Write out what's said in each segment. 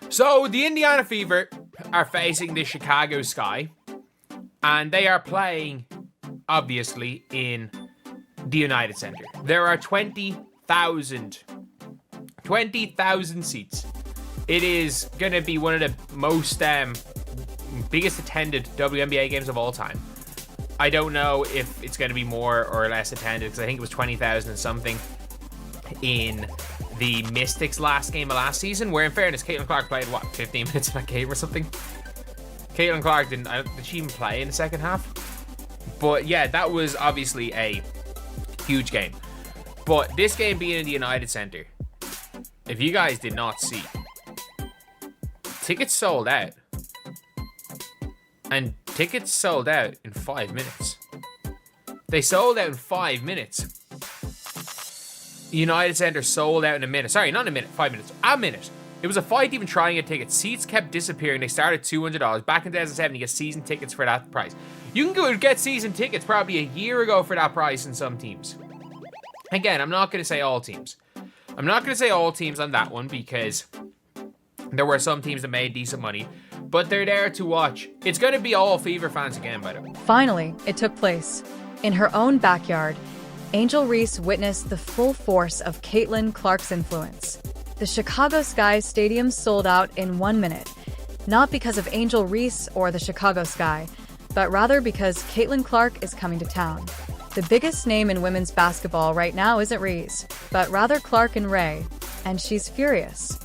So the Indiana Fever are facing the Chicago Sky, and they are playing, obviously, in the United Center. There are 20,000 seats. It is going to be one of the most biggest attended WNBA games of all time. I don't know if it's going to be more or less attended, because I think it was 20,000 and something in the Mystics last game of last season, where in fairness, Caitlin Clark played, 15 minutes of that game or something? Caitlin Clark did she even play in the second half? But yeah, that was obviously a huge game. But this game being in the United Center, if you guys did not see, tickets sold out. And tickets sold out in 5 minutes. They sold out in 5 minutes. United Center sold out in a minute. Sorry, not a minute, 5 minutes. A minute. It was a fight even trying to get tickets. Seats kept disappearing. They started $200. Back in 2007, you get season tickets for that price. You can go get season tickets probably a year ago for that price in some teams. Again, I'm not going to say all teams. I'm not going to say all teams on that one, because there were some teams that made decent money, but they're there to watch. It's going to be all Fever fans again, by the way. Finally, it took place. In her own backyard, Angel Reese witnessed the full force of Caitlin Clark's influence. The Chicago Sky Stadium sold out in 1 minute, not because of Angel Reese or the Chicago Sky, but rather because Caitlin Clark is coming to town. The biggest name in women's basketball right now isn't Reese, but rather Clark and Ray, and she's furious.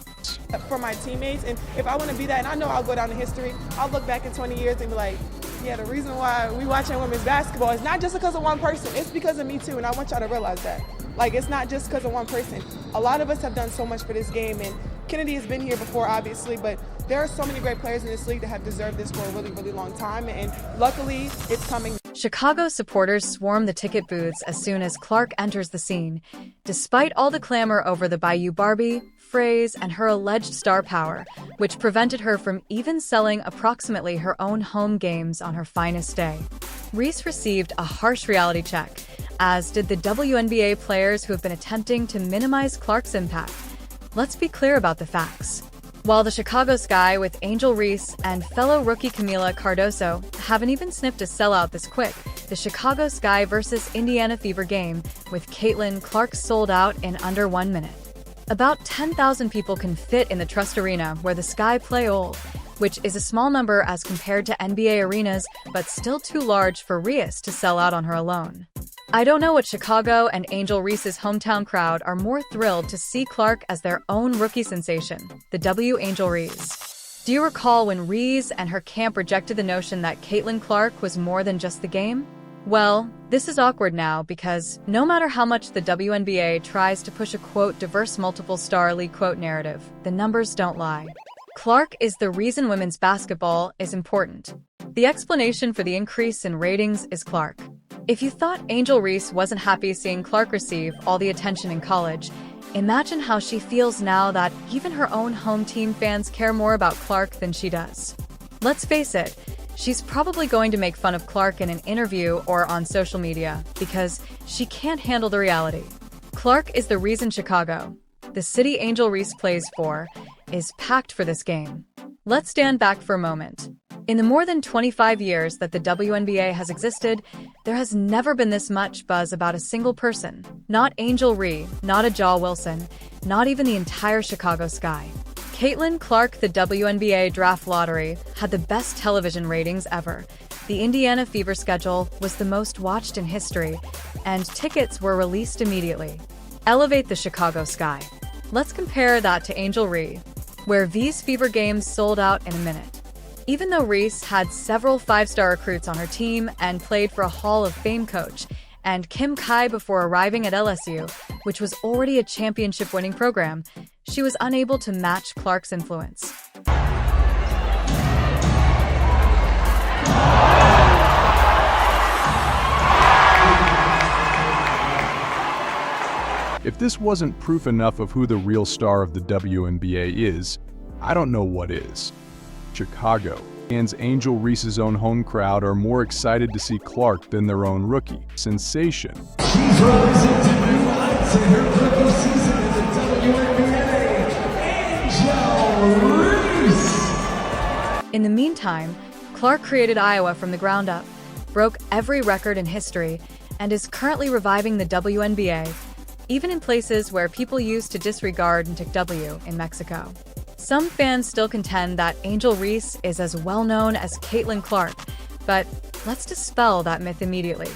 For my teammates, and if I want to be that, and I know I'll go down in history, I'll look back in 20 years and be like, yeah, the reason why we watching women's basketball is not just because of one person, it's because of me too, and I want y'all to realize that. Like, it's not just because of one person. A lot of us have done so much for this game, and Kennedy has been here before, obviously, but there are so many great players in this league that have deserved this for a really, really long time, and luckily, it's coming. Chicago supporters swarm the ticket booths as soon as Clark enters the scene. Despite all the clamor over the Bayou Barbie phrase and her alleged star power, which prevented her from even selling approximately her own home games on her finest day. Reese received a harsh reality check, as did the WNBA players who have been attempting to minimize Clark's impact. Let's be clear about the facts. While the Chicago Sky with Angel Reese and fellow rookie Camila Cardoso haven't even sniffed a sellout this quick, the Chicago Sky versus Indiana Fever game with Caitlin Clark sold out in under 1 minute. About 10,000 people can fit in the Trust Arena where the Sky play Old, which is a small number as compared to NBA arenas, but still too large for Reese to sell out on her alone. I don't know what Chicago and Angel Reese's hometown crowd are more thrilled to see Clark as their own rookie sensation, the W. Angel Reese. Do you recall when Reese and her camp rejected the notion that Caitlin Clark was more than just the game? Well, this is awkward now because no matter how much the WNBA tries to push a quote diverse multiple star league quote narrative, the numbers don't lie. Clark is the reason women's basketball is important. The explanation for the increase in ratings is Clark. If you thought Angel Reese wasn't happy seeing Clark receive all the attention in college, imagine how she feels now that even her own home team fans care more about Clark than she does. Let's face it, she's probably going to make fun of Clark in an interview or on social media because she can't handle the reality. Clark is the reason Chicago, the city Angel Reese plays for, is packed for this game. Let's stand back for a moment. In the more than 25 years that the WNBA has existed, there has never been this much buzz about a single person. Not Angel Reese, not a Jaw Wilson, not even the entire Chicago Sky. Caitlin Clark, the WNBA draft lottery, had the best television ratings ever. The Indiana Fever schedule was the most watched in history, and tickets were released immediately. Elevate the Chicago Sky. Let's compare that to Angel Reese, where these Fever games sold out in a minute. Even though Reese had several five-star recruits on her team and played for a Hall of Fame coach, and Kim Kai before arriving at LSU, which was already a championship-winning program, she was unable to match Clark's influence. If this wasn't proof enough of who the real star of the WNBA is, I don't know what is. Chicago and Angel Reese's own home crowd are more excited to see Clark than their own rookie sensation. She's rising to new heights in her rookie season in the WNBA, Angel Reese. In the meantime, Clark created Iowa from the ground up, broke every record in history, and is currently reviving the WNBA, even in places where people used to disregard and take W in Mexico. Some fans still contend that Angel Reese is as well known as Caitlin Clark, but let's dispel that myth immediately.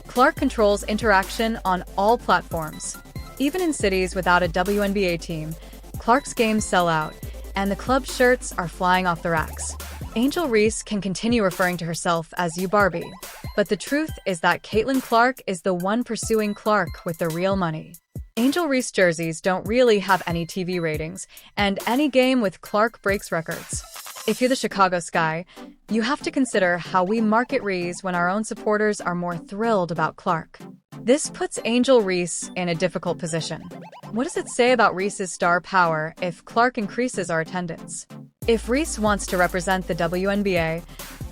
Clark controls interaction on all platforms. Even in cities without a WNBA team, Clark's games sell out, and the club shirts are flying off the racks. Angel Reese can continue referring to herself as You Barbie, but the truth is that Caitlin Clark is the one pursuing Clark with the real money. Angel Reese jerseys don't really have any TV ratings, and any game with Clark breaks records. If you're the Chicago Sky, you have to consider how we market Reese when our own supporters are more thrilled about Clark. This puts Angel Reese in a difficult position. What does it say about Reese's star power if Clark increases our attendance? If Reese wants to represent the WNBA,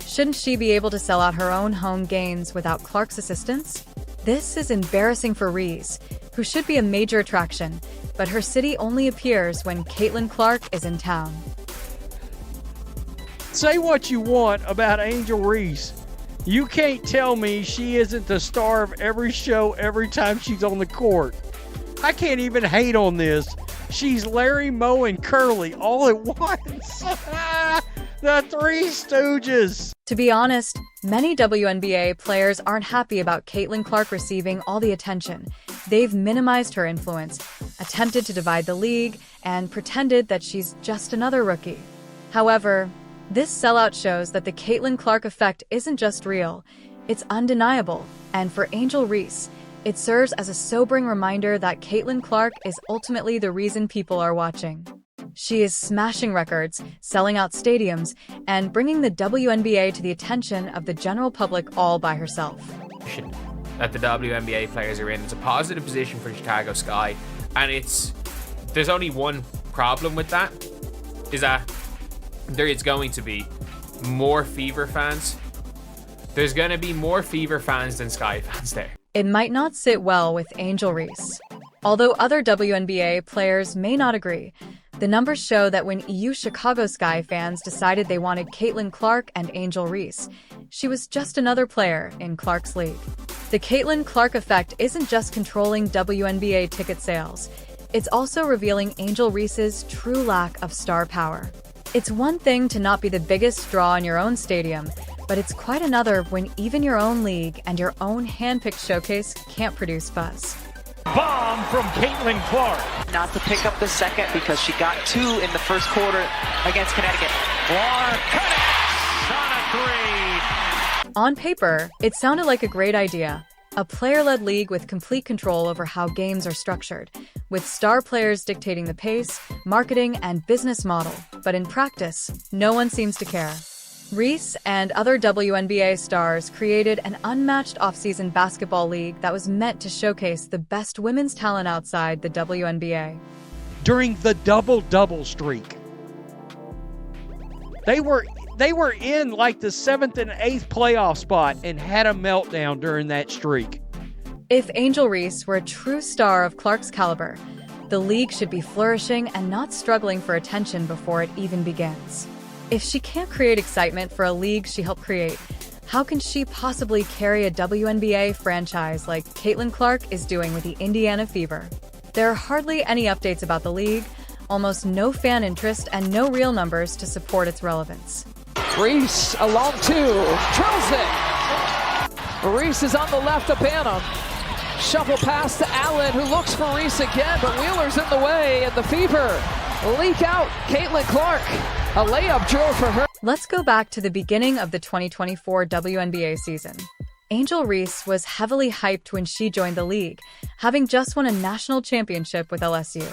shouldn't she be able to sell out her own home games without Clark's assistance? This is embarrassing for Reese, who should be a major attraction, but her city only appears when Caitlin Clark is in town. Say what you want about Angel Reese. You can't tell me she isn't the star of every show every time she's on the court. I can't even hate on this. She's Larry, Moe, and Curly all at once. The Three Stooges. To be honest, many WNBA players aren't happy about Caitlin Clark receiving all the attention. They've minimized her influence, attempted to divide the league, and pretended that she's just another rookie. However, this sellout shows that the Caitlin Clark effect isn't just real, it's undeniable, and for Angel Reese, it serves as a sobering reminder that Caitlin Clark is ultimately the reason people are watching. She is smashing records, selling out stadiums, and bringing the WNBA to the attention of the general public all by herself. That the WNBA players are in. It's a positive position for the Chicago Sky, and there's only one problem with that, is that there is going to be more Fever fans. There's going to be more Fever fans than Sky fans there. It might not sit well with Angel Reese. Although other WNBA players may not agree, the numbers show that when EU Chicago Sky fans decided they wanted Caitlin Clark and Angel Reese, she was just another player in Clark's league. The Caitlin Clark effect isn't just controlling WNBA ticket sales, it's also revealing Angel Reese's true lack of star power. It's one thing to not be the biggest draw in your own stadium, but it's quite another when even your own league and your own hand-picked showcase can't produce buzz. Bomb from Caitlin Clark. Not to pick up the second because she got 2 in the first quarter against Connecticut. Clark connects on a 3. On paper, it sounded like a great idea. A player-led league with complete control over how games are structured, with star players dictating the pace, marketing, and business model. But in practice, no one seems to care. Reese and other WNBA stars created an unmatched offseason basketball league that was meant to showcase the best women's talent outside the WNBA. During the double-double streak, they were in like the 7th and 8th playoff spot and had a meltdown during that streak. If Angel Reese were a true star of Clark's caliber, the league should be flourishing and not struggling for attention before it even begins. If she can't create excitement for a league she helped create, how can she possibly carry a WNBA franchise like Caitlin Clark is doing with the Indiana Fever? There are hardly any updates about the league, almost no fan interest, and no real numbers to support its relevance. Reese along 2, drills it. Reese is on the left of Banham. Shuffle pass to Allen, who looks for Reese again, but Wheeler's in the way, and the Fever leak out Caitlin Clark. A layup drill for her. Let's go back to the beginning of the 2024 WNBA season. Angel Reese was heavily hyped when she joined the league, having just won a national championship with LSU.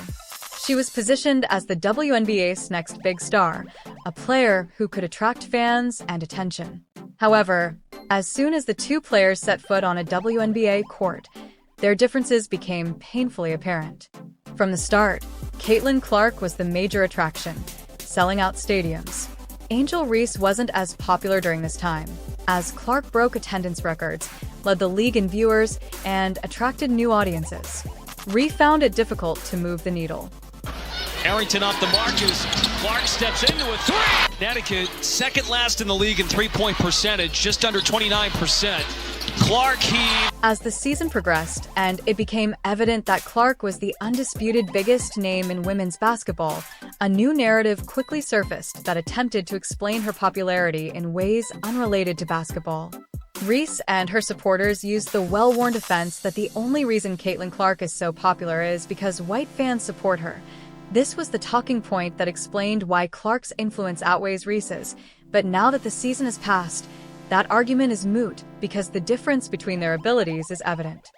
She was positioned as the WNBA's next big star, a player who could attract fans and attention. However, as soon as the two players set foot on a WNBA court, their differences became painfully apparent. From the start, Caitlin Clark was the major attraction, selling out stadiums. Angel Reese wasn't as popular during this time, as Clark broke attendance records, led the league in viewers, and attracted new audiences. Reese found it difficult to move the needle. Harrington off the marches. Clark steps into a three. Connecticut, second last in the league in three-point percentage, just under 29%. Clark heaved. As the season progressed and it became evident that Clark was the undisputed biggest name in women's basketball, a new narrative quickly surfaced that attempted to explain her popularity in ways unrelated to basketball. Reese and her supporters used the well-worn defense that the only reason Caitlin Clark is so popular is because white fans support her. This was the talking point that explained why Clark's influence outweighs Reese's, but now that the season has passed, that argument is moot because the difference between their abilities is evident.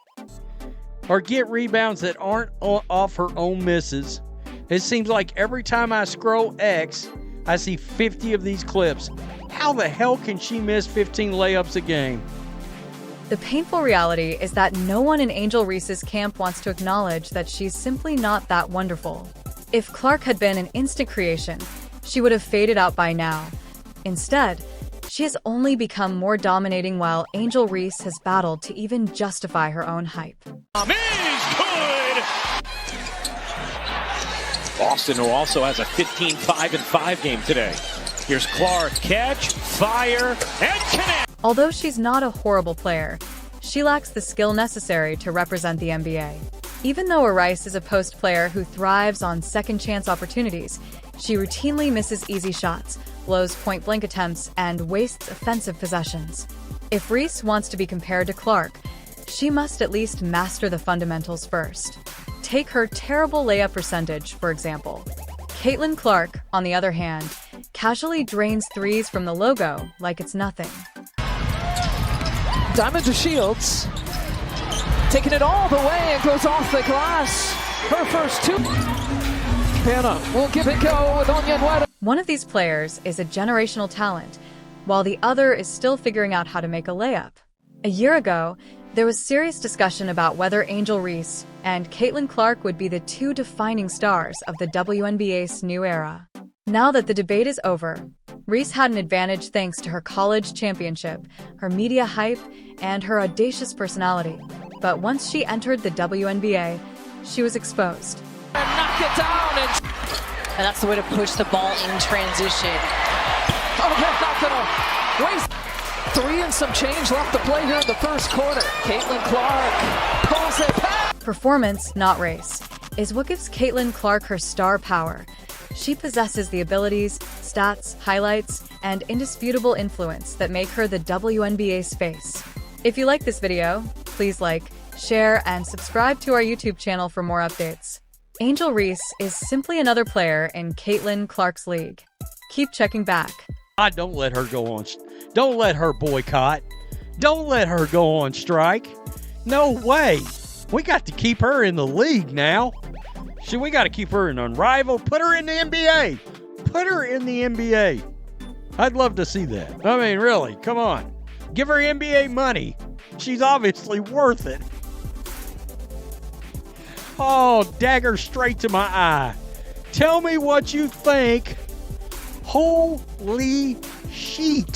Or get rebounds that aren't off her own misses. It seems like every time I scroll X, I see 50 of these clips. How the hell can she miss 15 layups a game? The painful reality is that no one in Angel Reese's camp wants to acknowledge that she's simply not that wonderful. If Clark had been an instant creation, she would have faded out by now. Instead, she has only become more dominating while Angel Reese has battled to even justify her own hype. Good. Boston, who also has a 15-5-5 game today. Here's Clark, catch, fire, and connect. Although she's not a horrible player, she lacks the skill necessary to represent the NBA. Even though Reese is a post player who thrives on second-chance opportunities, she routinely misses easy shots, blows point-blank attempts, and wastes offensive possessions. If Reese wants to be compared to Clark, she must at least master the fundamentals first. Take her terrible layup percentage, for example. Caitlin Clark, on the other hand, casually drains threes from the logo like it's nothing. Diamond to Shields. Taking it all the way and goes off the glass. Her first two. Hannah will give it go with Onyenweta. One of these players is a generational talent, while the other is still figuring out how to make a layup. A year ago, there was serious discussion about whether Angel Reese and Caitlin Clark would be the two defining stars of the WNBA's new era. Now that the debate is over, Reese had an advantage thanks to her college championship, her media hype, and her audacious personality. But once she entered the WNBA, she was exposed. And knock it down, and that's the way to push the ball in transition. Oh, they're not gonna waste. 3 and some change left to play here in the first quarter. Caitlin Clark pulls it back. Performance, not race, is what gives Caitlin Clark her star power. She possesses the abilities, stats, highlights, and indisputable influence that make her the WNBA's face. If you like this video, please like, share, and subscribe to our YouTube channel for more updates. Angel Reese is simply another player in Caitlin Clark's league. Keep checking back. Don't let her go on. Don't let her boycott. Don't let her go on strike. No way. We got to keep her in the league now. We got to keep her in Unrivaled. Put her in the NBA. Put her in the NBA. I'd love to see that. I mean, really, come on. Give her NBA money. She's obviously worth it. Oh, dagger straight to my eye. Tell me what you think. Holy shit.